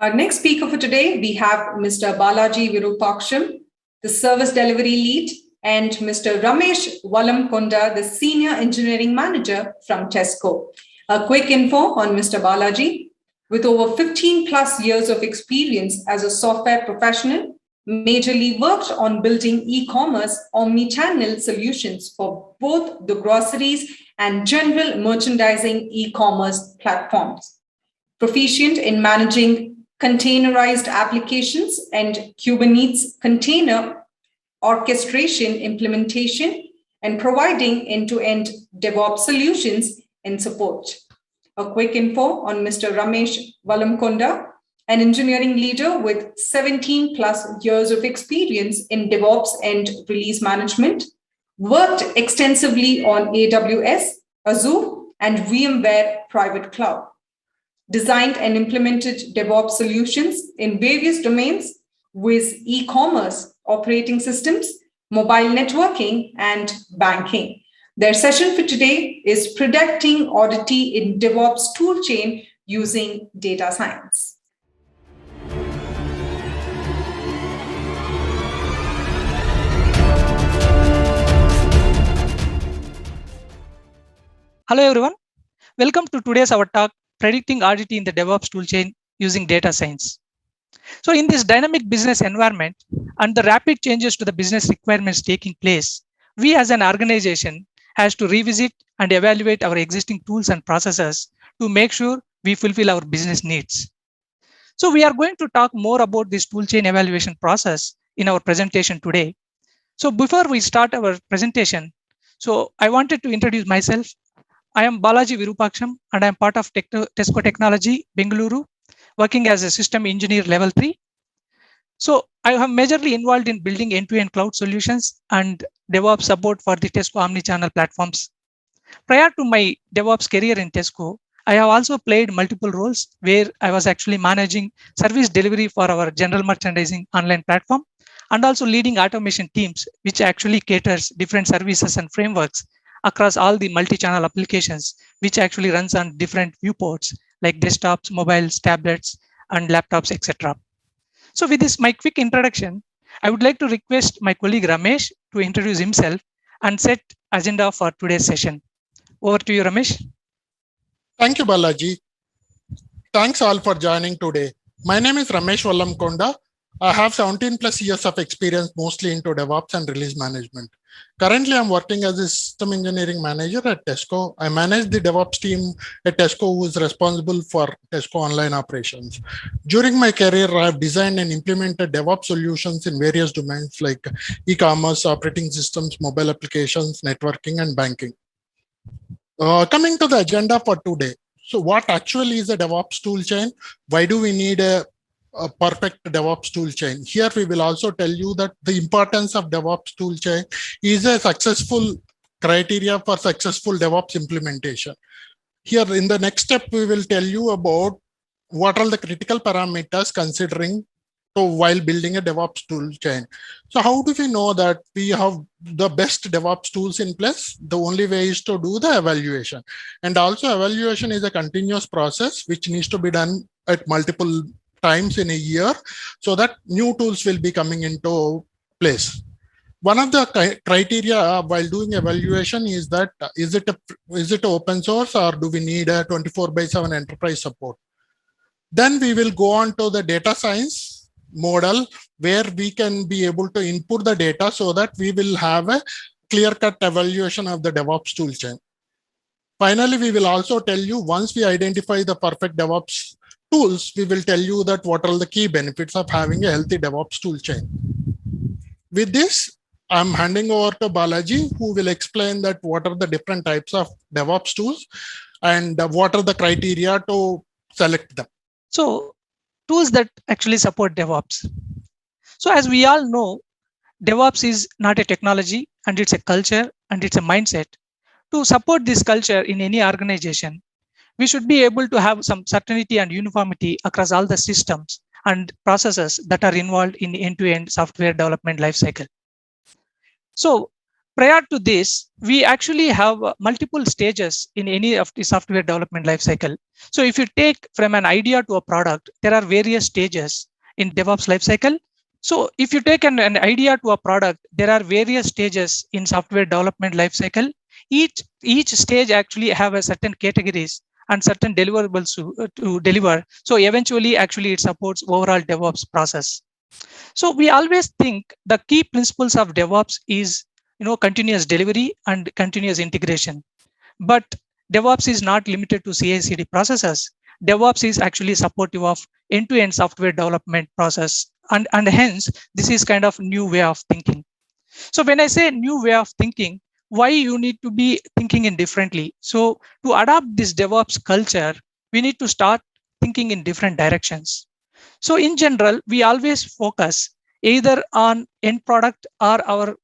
Our next speaker for today, we have Mr. Balaji Virupaksham, the Service Delivery Lead, and Mr. Ramesh Vallamkonda, the Senior Engineering Manager from Tesco. A quick info on Mr. Balaji. With over 15 plus years of experience as a software professional, majorly worked on building e-commerce omni-channel solutions for both the groceries and general merchandising e-commerce platforms. Proficient in managing containerized applications and Kubernetes container orchestration implementation and providing end-to-end DevOps solutions and support. A quick info on Mr. Ramesh Vallamkonda, an engineering leader with 17 plus years of experience in DevOps and release management, worked extensively on AWS, Azure, and VMware Private Cloud. Designed and implemented DevOps solutions in various domains with e-commerce, operating systems, mobile networking, and banking. Their session for today is Predicting Oddity in DevOps Toolchain using data science. Hello everyone, welcome to today's our talk, Predicting Oddity in the DevOps Toolchain using data science. So in this dynamic business environment and the rapid changes to the business requirements taking place, we as an organization has to revisit and evaluate our existing tools and processes to make sure we fulfill our business needs. So we are going to talk more about this toolchain evaluation process in our presentation today. So before we start our presentation, so I wanted to introduce myself. I am Balaji Virupaksham and I am part of Tesco Technology, Bengaluru, working as a system engineer level 3. So I am majorly involved in building end-to-end cloud solutions and DevOps support for the Tesco omnichannel platforms. Prior to my DevOps career in Tesco, I have also played multiple roles where I was actually managing service delivery for our general merchandising online platform and also leading automation teams, which actually caters different services and frameworks across all the multi-channel applications, which actually runs on different viewports like desktops, mobiles, tablets, and laptops, etc. So with this, my quick introduction, I would like to request my colleague Ramesh to introduce himself and set agenda for today's session. Over to you, Ramesh. Thank you, Balaji. Thanks all for joining today. My name is Ramesh Vallamkonda. I have 17 plus years of experience, mostly into DevOps and release management. Currently, I'm working as a system engineering manager at Tesco. I manage the DevOps team at Tesco, who is responsible for Tesco online operations. During my career, I've designed and implemented DevOps solutions in various domains like e-commerce, operating systems, mobile applications, networking, and banking. Coming to the agenda for today. So what actually is a DevOps toolchain? Why do we need a perfect DevOps toolchain? Here we will also tell you that the importance of DevOps toolchain is a successful criteria for successful DevOps implementation. Here in the next step, we will tell you about what are the critical parameters considering while building a DevOps toolchain. So how do we know that we have the best DevOps tools in place? The only way is to do the evaluation. And also evaluation is a continuous process which needs to be done at multiple times in a year so that new tools will be coming into place. One of the criteria while doing evaluation is that is it open source or do we need a 24/7 enterprise support? Then we will go on to the data science model where we can be able to input the data so that we will have a clear-cut evaluation of the DevOps toolchain. Finally, we will also tell you once we identify the perfect DevOps tools, we will tell you that what are the key benefits of having a healthy DevOps toolchain. With this, I'm handing over to Balaji, who will explain that what are the different types of DevOps tools and what are the criteria to select them. So tools that actually support DevOps. So as we all know, DevOps is not a technology and it's a culture and it's a mindset. To support this culture in any organization, we should be able to have some certainty and uniformity across all the systems and processes that are involved in end-to-end software development lifecycle. So Prior to this, we actually have multiple stages in any of the software development lifecycle. So if you take from an idea to a product, there are various stages in DevOps lifecycle. So if you take an idea to a product, there are various stages in software development lifecycle. Each stage actually have a certain categories and certain deliverables to deliver. So eventually, actually, it supports overall DevOps process. So we always think the key principles of DevOps is continuous delivery and continuous integration. But DevOps is not limited to CI/CD processes. DevOps is actually supportive of end-to-end software development process, and hence this is kind of new way of thinking. So when I say new way of thinking, why you need to be thinking in differently? So to adopt this DevOps culture, we need to start thinking in different directions. So in general, we always focus either on end product or our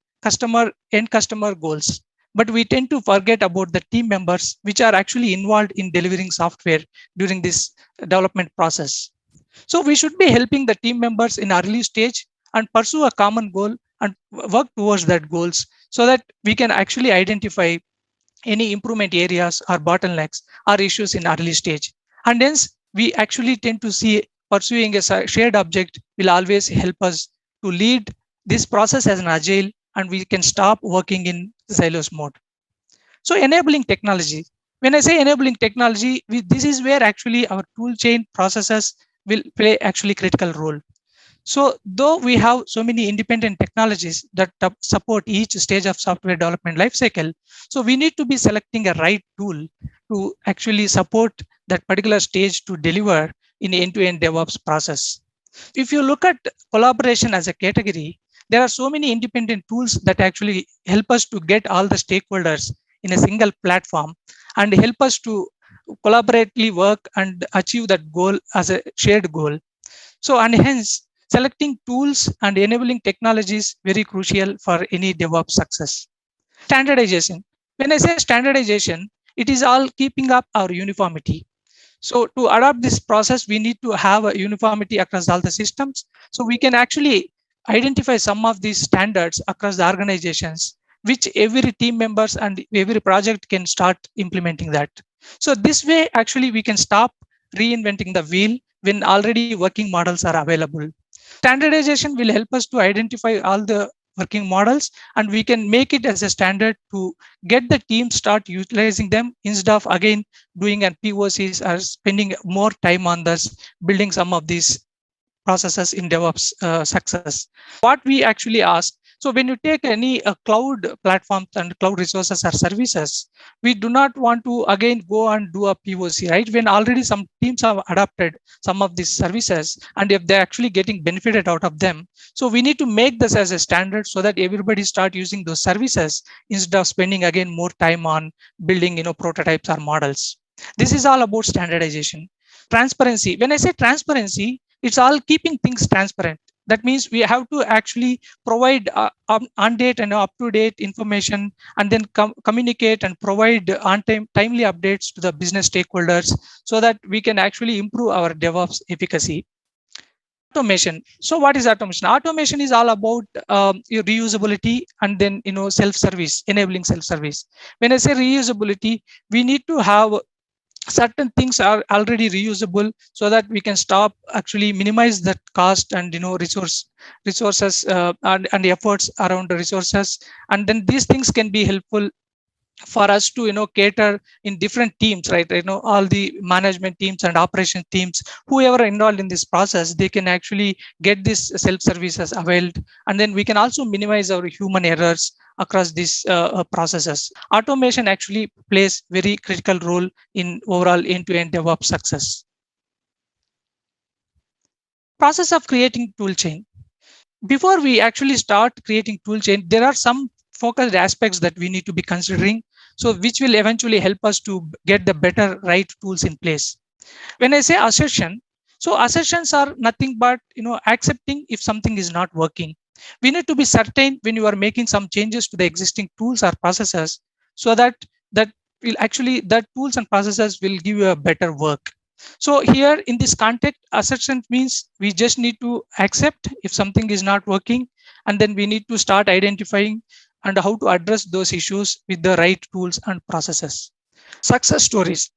end customer goals. But we tend to forget about the team members which are actually involved in delivering software during this development process. So we should be helping the team members in early stage and pursue a common goal and work towards that goals so that we can actually identify any improvement areas or bottlenecks or issues in early stage. And hence, we actually tend to see pursuing a shared object will always help us to lead this process as an agile, and we can stop working in silos mode. So enabling technology. When I say enabling technology, this is where actually our tool chain processes will play actually critical role. So though we have so many independent technologies that support each stage of software development lifecycle, so we need to be selecting a right tool to actually support that particular stage to deliver in end-to-end DevOps process. If you look at collaboration as a category, there are so many independent tools that actually help us to get all the stakeholders in a single platform and help us to collaboratively work and achieve that goal as a shared goal. So, and hence, selecting tools and enabling technologies very crucial for any DevOps success. Standardization. When I say standardization, it is all keeping up our uniformity. So to adopt this process, we need to have a uniformity across all the systems. So we can actually identify some of these standards across the organizations, which every team members and every project can start implementing that. So this way, actually, we can stop reinventing the wheel when already working models are available. Standardization will help us to identify all the working models, and we can make it as a standard to get the team start utilizing them instead of again doing an POCs or spending more time on this building some of these processes in DevOps success. What we actually ask, so when you take any cloud platforms and cloud resources or services, we do not want to again go and do a POC, right? When already some teams have adopted some of these services, and if they're actually getting benefited out of them, so we need to make this as a standard so that everybody start using those services instead of spending again more time on building, prototypes or models. This is all about standardization. Transparency. When I say transparency, it's all keeping things transparent. That means we have to actually provide on-date and up-to-date information, and then communicate and provide timely updates to the business stakeholders so that we can actually improve our DevOps efficacy. Automation. So what is automation? Automation is all about your reusability and then self-service, enabling self-service. When I say reusability, we need to have certain things are already reusable so that we can stop actually minimize that cost and resources and efforts around the resources, and then these things can be helpful for us to cater in different teams, right? All the management teams and operation teams, whoever are involved in this process, they can actually get this self-services availed, and then we can also minimize our human errors across these processes. Automation actually plays very critical role in overall end-to-end DevOps success. Process of creating toolchain. Before we actually start creating toolchain, there are some focused aspects that we need to be considering, so which will eventually help us to get the better right tools in place. When I say assertion, so assertions are nothing but accepting if something is not working. We need to be certain when you are making some changes to the existing tools or processes, so that tools and processes will give you a better work. So here in this context, assertion means we just need to accept if something is not working, and then we need to start identifying and how to address those issues with the right tools and processes. Success stories.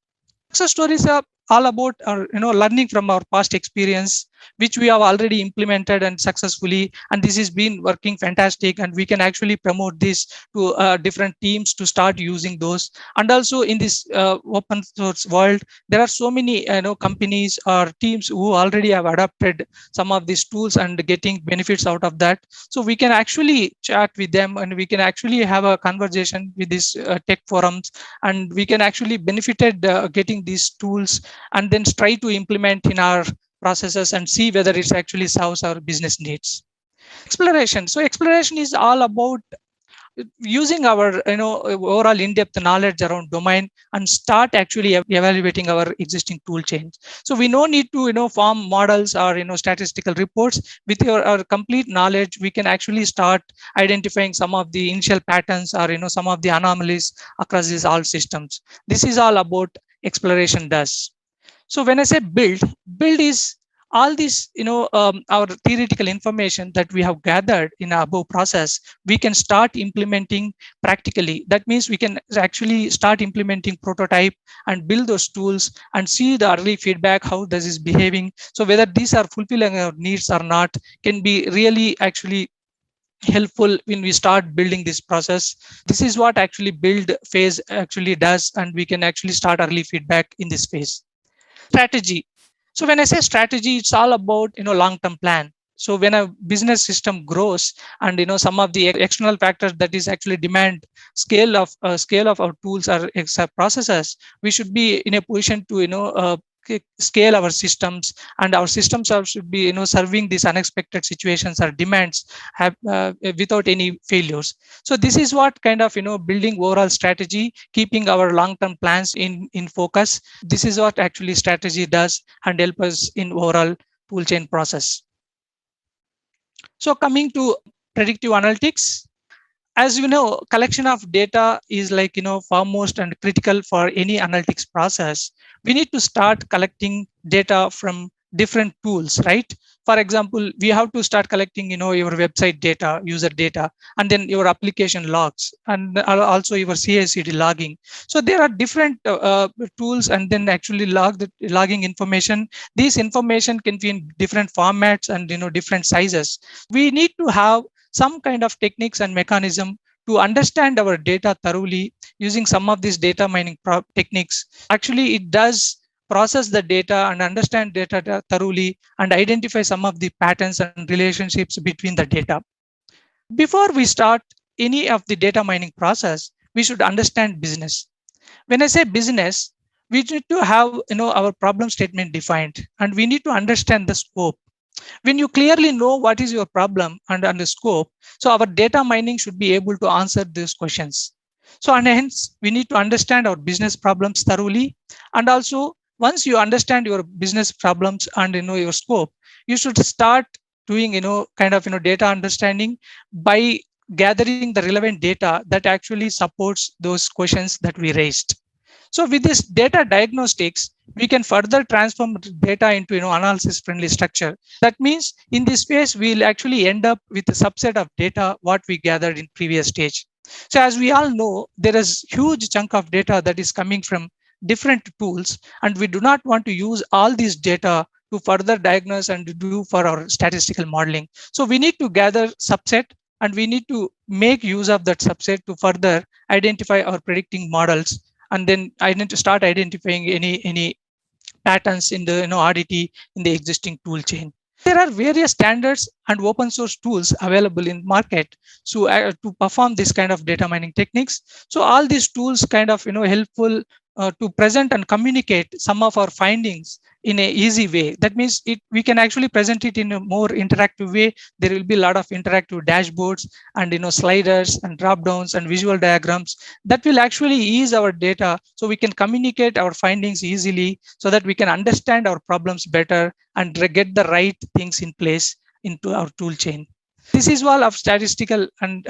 Success stories are all about our, learning from our past experience, which we have already implemented and successfully, and this has been working fantastic, and we can actually promote this to different teams to start using those. And also in this open source world, there are so many companies or teams who already have adopted some of these tools and getting benefits out of that. So we can actually chat with them, and we can actually have a conversation with these tech forums, and we can actually benefited getting these tools and then try to implement in our processes and see whether it actually serves our business needs. Exploration. So exploration is all about using our overall in-depth knowledge around domain and start actually evaluating our existing tool chains. So we no need to form models or statistical reports. With our complete knowledge, we can actually start identifying some of the initial patterns or some of the anomalies across these all systems. This is all about exploration does. So when I say build is all this, our theoretical information that we have gathered in our above process, we can start implementing practically. That means we can actually start implementing prototype and build those tools and see the early feedback, how this is behaving. So whether these are fulfilling our needs or not can be really actually helpful when we start building this process. This is what actually build phase actually does, and we can actually start early feedback in this phase. Strategy. So when I say strategy, it's all about long-term plan. So when a business system grows and some of the external factors that is actually demand scale of our tools or processes, we should be in a position to scale our systems, and our systems should be serving these unexpected situations or demands have without any failures. So this is what kind of building overall strategy, keeping our long-term plans in focus. This is what actually strategy does and help us in overall tool chain process. So coming to predictive analytics, as you know, collection of data is like foremost and critical for any analytics process. We need to start collecting data from different tools, right? For example, we have to start collecting your website data, user data, and then your application logs, and also your CI/CD logging. So there are different tools, and then actually logging information. These information can be in different formats and different sizes. We need to have some kind of techniques and mechanism to understand our data thoroughly using some of these data mining techniques. Actually, it does process the data and understand data thoroughly and identify some of the patterns and relationships between the data. Before we start any of the data mining process, we should understand business. When I say business, we need to have our problem statement defined, and we need to understand the scope. When you clearly know what is your problem and the scope, so our data mining should be able to answer these questions. So and hence we need to understand our business problems thoroughly. And also once you understand your business problems and your scope, you should start doing kind of data understanding by gathering the relevant data that actually supports those questions that we raised. So with this data diagnostics, we can further transform data into analysis friendly structure. That means in this phase, we'll actually end up with a subset of data what we gathered in previous stage. So as we all know, there is huge chunk of data that is coming from different tools, and we do not want to use all these data to further diagnose and do for our statistical modeling. So we need to gather subset, and we need to make use of that subset to further identify our predicting models, and then I need to start identifying any patterns in the RDT in the existing tool chain. There are various standards and open source tools available in market so to perform this kind of data mining techniques. So all these tools kind of helpful to present and communicate some of our findings in a easy way. That means we can actually present it in a more interactive way. There will be a lot of interactive dashboards and sliders and drop downs and visual diagrams that will actually ease our data, so we can communicate our findings easily, so that we can understand our problems better and get the right things in place into our tool chain. This is all of statistical and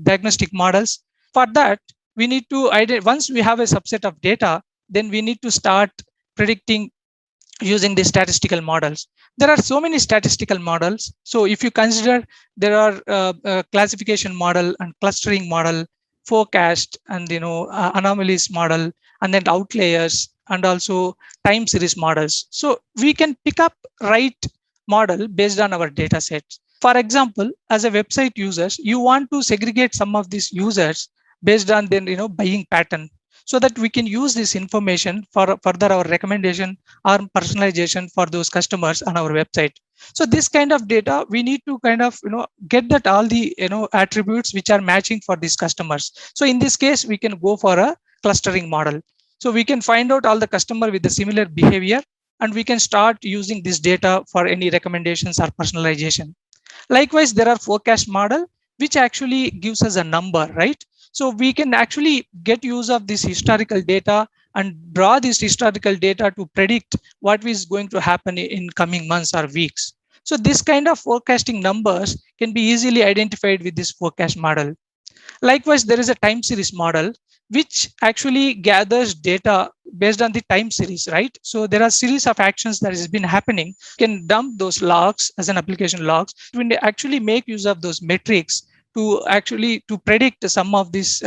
diagnostic models. For that, we need to once we have a subset of data, then we need to start predicting using the statistical models. There are so many statistical models. So if you consider, there are classification model and clustering model, forecast, and anomalies model, and then outliers, and also time series models. So we can pick up right model based on our data sets. For example, as a website users, you want to segregate some of these users based on their buying pattern, so that we can use this information for further our recommendation or personalization for those customers on our website. So this kind of data, we need to kind of get that all the attributes which are matching for these customers. So in this case, we can go for a clustering model. So we can find out all the customer with the similar behavior, and we can start using this data for any recommendations or personalization. Likewise, there are forecast model, which actually gives us a number, right? So we can actually get use of this historical data and draw this historical data to predict what is going to happen in coming months or weeks. So this kind of forecasting numbers can be easily identified with this forecast model. Likewise, there is a time series model, which actually gathers data based on the time series, right? So there are series of actions that has been happening. You can dump those logs as an application logs. When they actually make use of those metrics to predict some of these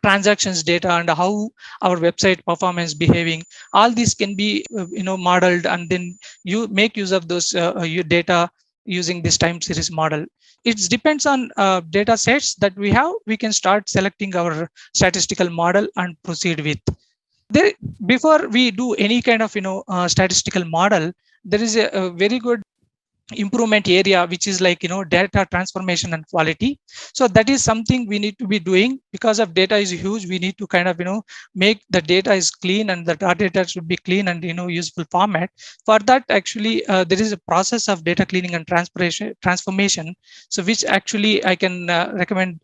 transactions data and how our website performance behaving, all these can be modeled, and then you make use of those your data using this time series model. It depends on data sets that we have. We can start selecting our statistical model and proceed with there. Before we do any kind of statistical model, there is a very good improvement area, which is like data transformation and quality. So that is something we need to be doing, because of data is huge. We need to kind of make the data is clean, and the data should be clean and useful format. For that, actually there is a process of data cleaning and transformation, so which actually I can recommend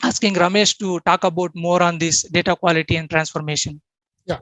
asking Ramesh to talk about more on this data quality and transformation. Yeah.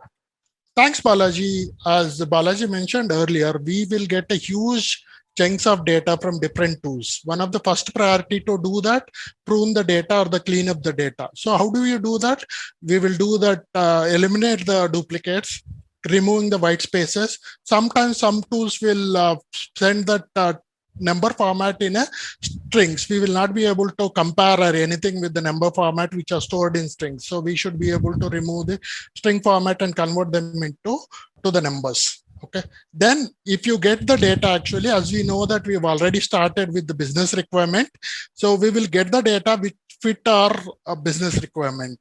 Thanks, Balaji. As Balaji mentioned earlier, we will get a huge chunks of data from different tools. One of the first priority to do that, prune the data or the clean up the data. So how do you do that? We will do that, eliminate the duplicates, removing the white spaces. Sometimes some tools will send that number format in a strings. We will not be able to compare or anything with the number format which are stored in strings. So we should be able to remove the string format and convert them into the numbers. Okay. Then if you get the data, actually, as we know that we've already started with the business requirement. So we will get the data which fit our business requirement.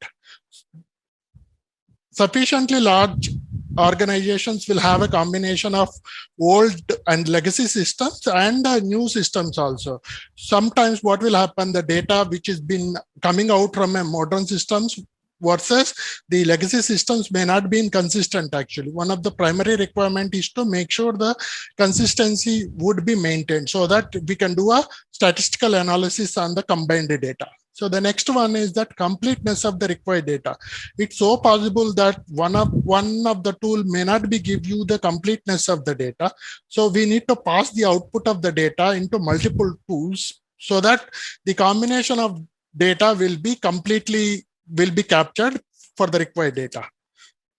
Sufficiently large organizations will have a combination of old and legacy systems and new systems also. Sometimes what will happen, the data which has been coming out from a modern systems versus the legacy systems may not be consistent. Actually, one of the primary requirement is to make sure the consistency would be maintained, so that we can do a statistical analysis on the combined data. So the next one is that completeness of the required data. It's so possible that one of the tool may not be give you the completeness of the data. So we need to pass the output of the data into multiple tools, so that the combination of data will be captured for the required data.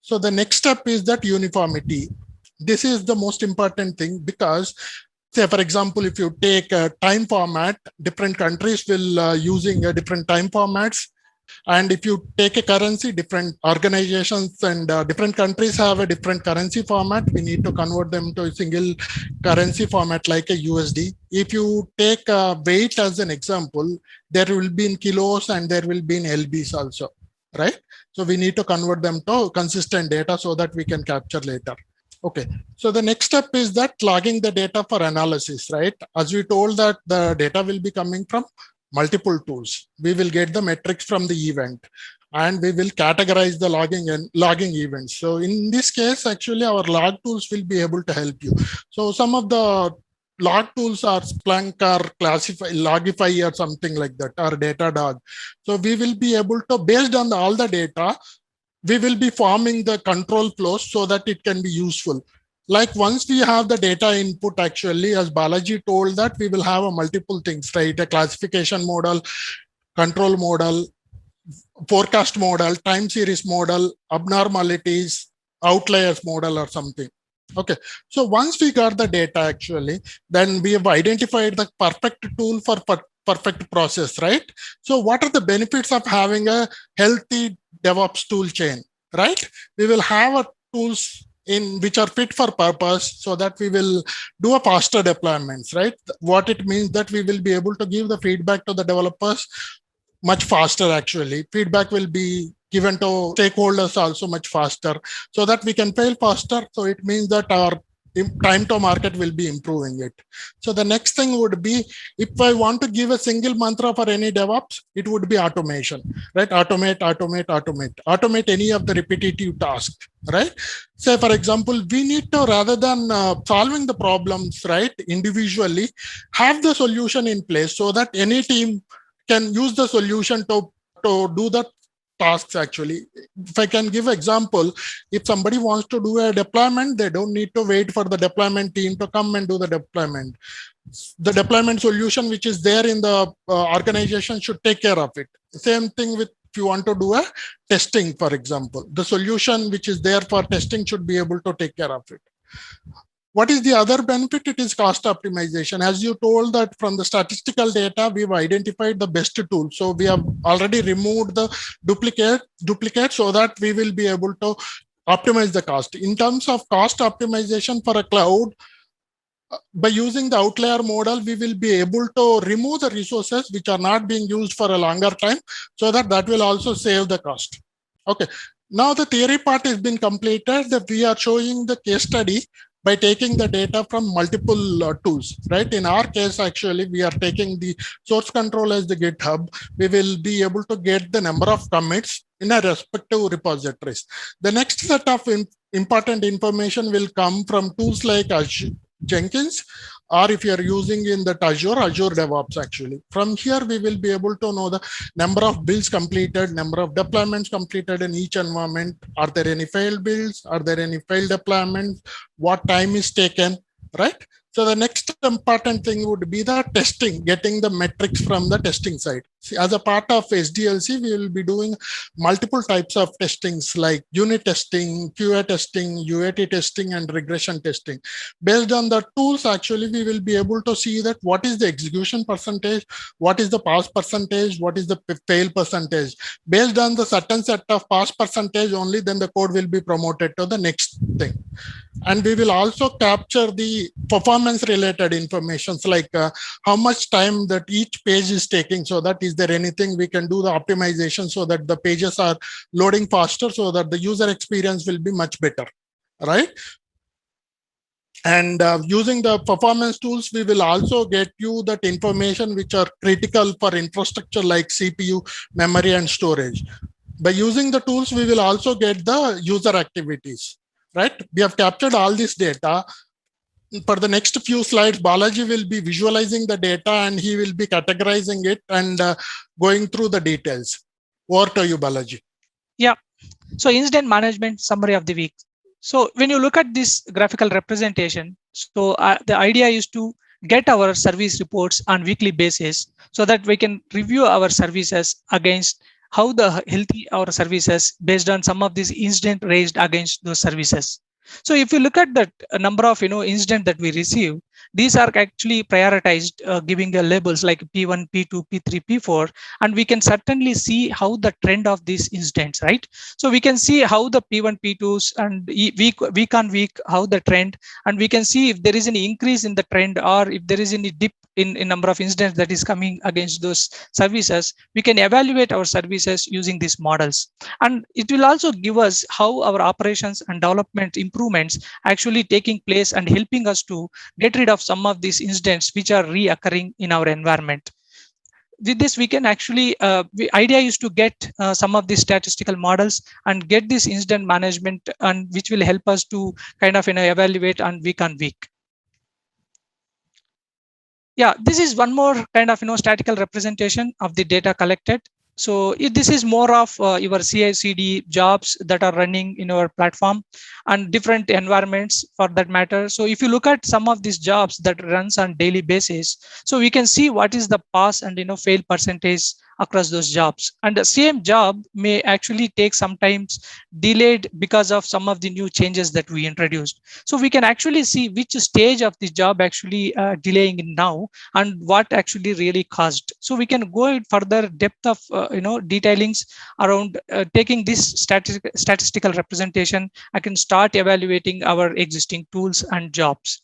So the next step is that uniformity. This is the most important thing, because say, for example, if you take a time format, different countries will using different time formats. And if you take a currency, different organizations and different countries have a different currency format. We need to convert them to a single currency format like a USD. If you take weight as an example, there will be in kilos and there will be in lbs also, right? So we need to convert them to consistent data so that we can capture later. Okay, so the next step is that logging the data for analysis, right? As we told that the data will be coming from multiple tools. We will get the metrics from the event, and we will categorize the logging events. So in this case, actually, our log tools will be able to help you. So some of the log tools are Splunk or Classify, Logify or something like that, or Datadog. So we will be able to, based on all the data, we will be forming the control flows so that it can be useful. Like once we have the data input, actually, as Balaji told that we will have a multiple things, right? A classification model, control model, forecast model, time series model, abnormalities, outliers model or something. Okay, so once we got the data actually, then we have identified the perfect tool for perfect process, right? So what are the benefits of having a healthy DevOps tool chain, right? We will have a tools in which are fit for purpose so that we will do a faster deployments, right? What it means that we will be able to give the feedback to the developers much faster. Actually, feedback will be given to stakeholders also much faster so that we can fail faster. So it means that our time to market will be improving it. So the next thing would be, if I want to give a single mantra for any DevOps, it would be automation, right? Automate, automate, automate, automate any of the repetitive tasks, right? Say, for example, we need to, rather than solving the problems, right, individually, have the solution in place so that any team can use the solution to do the tasks. Actually, if I can give example, if somebody wants to do a deployment, they don't need to wait for the deployment team to come and do the deployment. The deployment solution which is there in the organization should take care of it. Same thing with, if you want to do a testing, for example, the solution which is there for testing should be able to take care of it. What is the other benefit? It is cost optimization. As you told that from the statistical data, we've identified the best tool. So we have already removed the duplicate so that we will be able to optimize the cost. In terms of cost optimization for a cloud, by using the outlier model, we will be able to remove the resources which are not being used for a longer time, so that will also save the cost. Okay. Now the theory part has been completed. That we are showing the case study by taking the data from multiple tools, right? In our case, actually, we are taking the source control as the GitHub. We will be able to get the number of commits in a respective repositories. The next set of important information will come from tools like Jenkins, or if you are using in the Azure DevOps. Actually, from here we will be able to know the number of builds completed, number of deployments completed in each environment. Are there any failed builds? Are there any failed deployments? What time is taken, right? So the next important thing would be the testing, getting the metrics from the testing side. See, as a part of SDLC, we will be doing multiple types of testings like unit testing, QA testing, UAT testing, and regression testing. Based on the tools, actually, we will be able to see that what is the execution percentage, what is the pass percentage, what is the fail percentage. Based on the certain set of pass percentage only, then the code will be promoted to the next thing. And we will also capture the performance related information, like how much time that each page is taking. So that is there anything we can do the optimization so that the pages are loading faster, so that the user experience will be much better, right? And using the performance tools, we will also get you that information which are critical for infrastructure like CPU, memory, and storage. By using the tools, we will also get the user activities. Right? We have captured all this data. For the next few slides, Balaji will be visualizing the data and he will be categorizing it and going through the details. Over to you, Balaji. Yeah. So incident management summary of the week. So when you look at this graphical representation, so the idea is to get our service reports on weekly basis so that we can review our services against how the healthy our services based on some of these incidents raised against those services. So if you look at the number of incidents that we receive, these are actually prioritized, giving labels like P1, P2, P3, P4, and we can certainly see how the trend of these incidents, right? So we can see how the P1, P2s and week on week, how the trend, and we can see if there is any increase in the trend or if there is any dip in number of incidents that is coming against those services. We can evaluate our services using these models, and it will also give us how our operations and development improvements actually taking place and helping us to get rid of some of these incidents which are reoccurring in our environment. With this, we can actually, the idea is to get some of these statistical models and get this incident management, and which will help us to kind of evaluate on week. Yeah, this is one more kind of statistical representation of the data collected. So this is more of your CI/CD jobs that are running in our platform and different environments for that matter. So if you look at some of these jobs that runs on daily basis, so we can see what is the pass and fail percentage across those jobs. And the same job may actually take sometimes delayed because of some of the new changes that we introduced. So we can actually see which stage of the job actually delaying in now and what actually really caused. So we can go in further depth of detailings around taking this statistical representation. I can start evaluating our existing tools and jobs.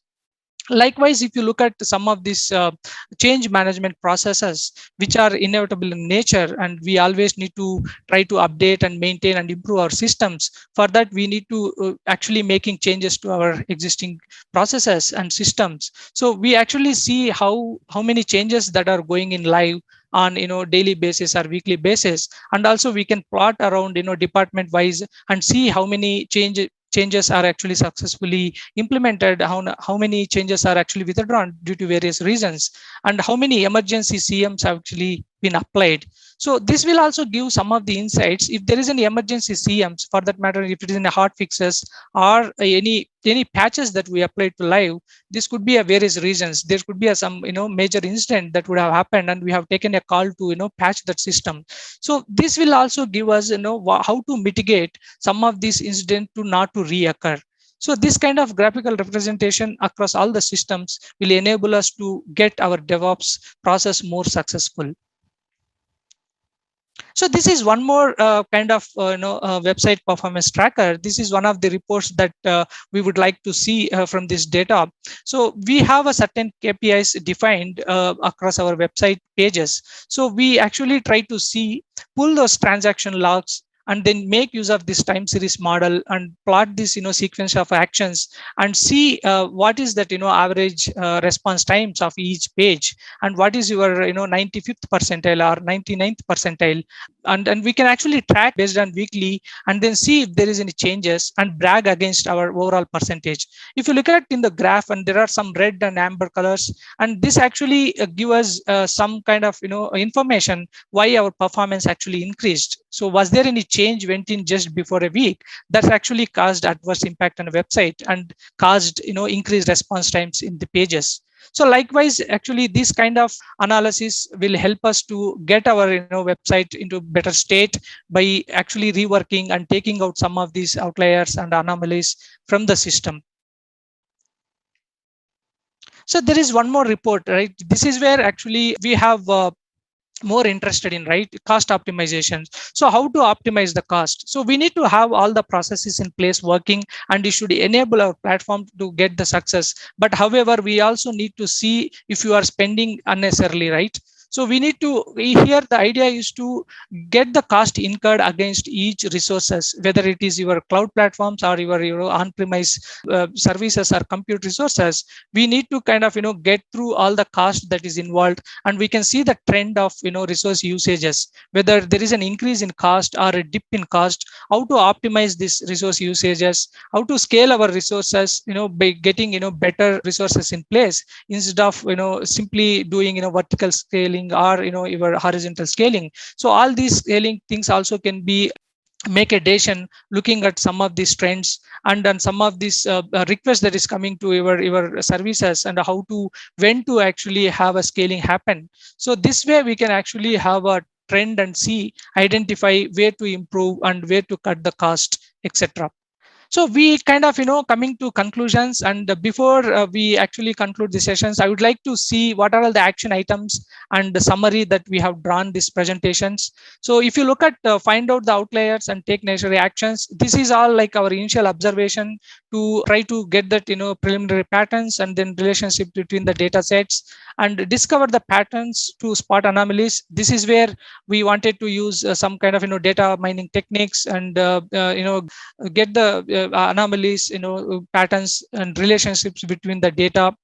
Likewise, if you look at some of these change management processes, which are inevitable in nature, and we always need to try to update and maintain and improve our systems. For that, we need to actually making changes to our existing processes and systems. So we actually see how many changes that are going in live on daily basis or weekly basis, and also we can plot around department wise and see how many changes are actually successfully implemented, how many changes are actually withdrawn due to various reasons, and how many emergency CMs have actually been applied. So this will also give some of the insights. If there is any emergency CMs, for that matter, if it is in a hot fixes or any patches that we applied to live, this could be a various reasons. There could be a some major incident that would have happened, and we have taken a call to patch that system. So this will also give us how to mitigate some of these incidents to not to reoccur. So this kind of graphical representation across all the systems will enable us to get our DevOps process more successful. So this is one more kind of website performance tracker. This is one of the reports that we would like to see from this data. So we have a certain KPIs defined across our website pages. So we actually try to pull those transaction logs and then make use of this time series model and plot this sequence of actions and see what is that average response times of each page, and what is your 95th percentile or 99th percentile, and we can actually track based on weekly and then see if there is any changes and brag against our overall percentage. If you look at in the graph, and there are some red and amber colors, and this actually give us some kind of information why our performance actually increased. So was there any change went in just before a week that actually caused adverse impact on a website and caused increased response times in the pages? So likewise, actually, this kind of analysis will help us to get our website into better state by actually reworking and taking out some of these outliers and anomalies from the system. So there is one more report, right? This is where actually we have more interested in, right? Cost optimization. So how to optimize the cost? So we need to have all the processes in place working, and it should enable our platform to get the success. But however, we also need to see if you are spending unnecessarily, right? So we need to, here the idea is to get the cost incurred against each resources, whether it is your cloud platforms or your on-premise services or compute resources. We need to kind of get through all the cost that is involved, and we can see the trend of resource usages, whether there is an increase in cost or a dip in cost, how to optimize this resource usages, how to scale our resources by getting better resources in place instead of simply doing vertical scaling or your horizontal scaling. So all these scaling things also can be make a decision looking at some of these trends and then some of these requests that is coming to your services, and how to when to actually have a scaling happen. So this way we can actually have a trend and identify where to improve and where to cut the cost, etc. So we kind of, coming to conclusions, and before we actually conclude the sessions, I would like to see what are all the action items and the summary that we have drawn these presentations. So if you look at find out the outliers and take necessary actions, this is all like our initial observation to try to get that, preliminary patterns and then relationship between the data sets and discover the patterns to spot anomalies. This is where we wanted to use some kind of, data mining techniques and, get the anomalies, patterns and relationships between the data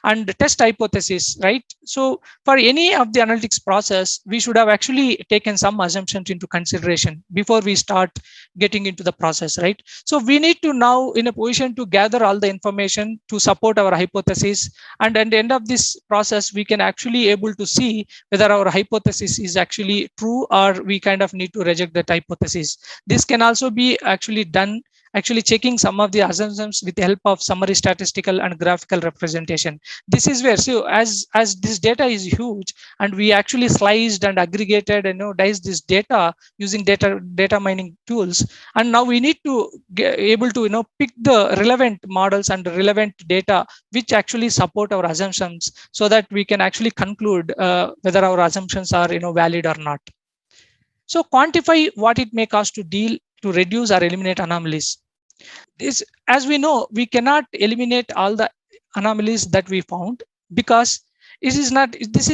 and test hypothesis, right? So for any of the analytics process, we should have actually taken some assumptions into consideration before we start getting into the process, right? So we need to now in a position to gather all the information to support our hypothesis, and at the end of this process, we can actually able to see whether our hypothesis is actually true or we kind of need to reject that hypothesis. This can also be actually done actually checking some of the assumptions with the help of summary statistical and graphical representation. This is where, so as this data is huge, and we actually sliced and aggregated and diced this data using data mining tools, and now we need to get able to pick the relevant models and relevant data which actually support our assumptions, so that we can actually conclude whether our assumptions are valid or not. So quantify what it may cost to deal to reduce or eliminate anomalies. This, as we know, we cannot eliminate all the anomalies that we found, because this is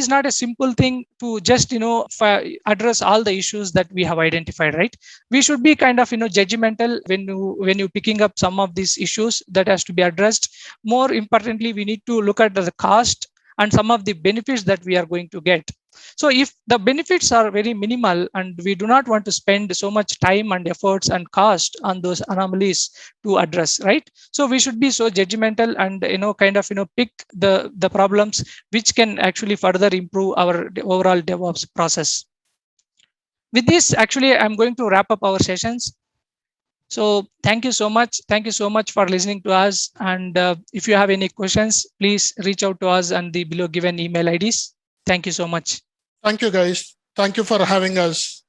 not a simple thing to just address all the issues that we have identified, right? We should be kind of judgmental when you picking up some of these issues that has to be addressed. More importantly, we need to look at the cost and some of the benefits that we are going to get. So if the benefits are very minimal and we do not want to spend so much time and efforts and cost on those anomalies to address, right? So we should be so judgmental and pick the problems which can actually further improve our overall DevOps process. With this, actually, I'm going to wrap up our sessions. So thank you so much. Thank you so much for listening to us. And if you have any questions, please reach out to us on the below given email IDs. Thank you so much. Thank you, guys. Thank you for having us.